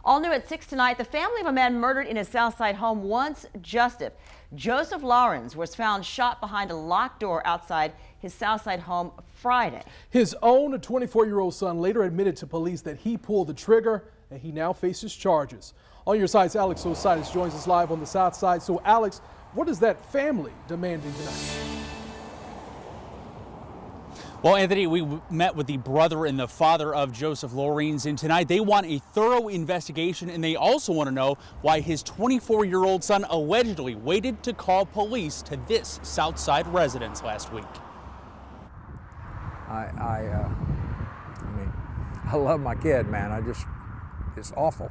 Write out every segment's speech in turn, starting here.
All new at 6 tonight, the family of a man murdered in his Southside home once Joseph Lawrence was found shot behind a locked door outside his Southside home Friday. His own 24-year-old son later admitted to police that he pulled the trigger, and he now faces charges. On your side's Alex Southside joins us live on the South Side. So Alex, what is that family demanding tonight? Well, Anthony, we met with the brother and the father of Joseph Lawrence, and tonight they want a thorough investigation, and they also want to know why his 24-year-old son allegedly waited to call police to this Southside residence last week. I mean, I love my kid, man. It's awful,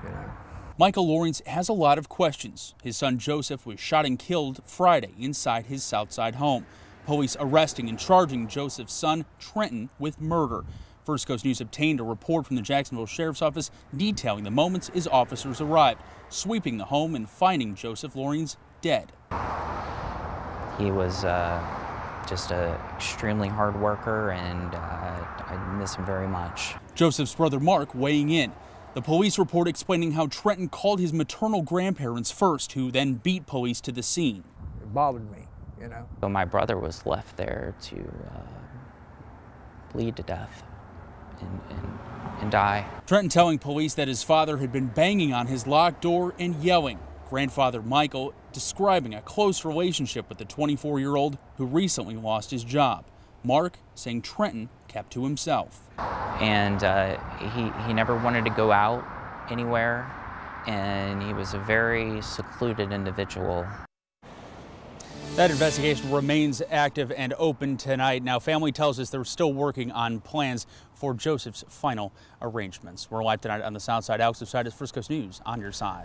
you know. Michael Lawrence has a lot of questions. His son Joseph was shot and killed Friday inside his Southside home. Police arresting and charging Joseph's son, Trenton, with murder. First Coast News obtained a report from the Jacksonville Sheriff's Office detailing the moments his officers arrived, sweeping the home and finding Joseph Lawrence dead. He was just an extremely hard worker, and I miss him very much. Joseph's brother Mark weighing in. The police report explaining how Trenton called his maternal grandparents first, who then beat police to the scene. It bothered me. You know. So my brother was left there to bleed to death and die. Trenton telling police that his father had been banging on his locked door and yelling. Grandfather Michael describing a close relationship with the 24-year-old who recently lost his job. Mark saying Trenton kept to himself. And he never wanted to go out anywhere, and he was a very secluded individual. That investigation remains active and open tonight. Now, family tells us they're still working on plans for Joseph's final arrangements. We're live tonight on the South Side. Alex Southside is First Coast News on your side.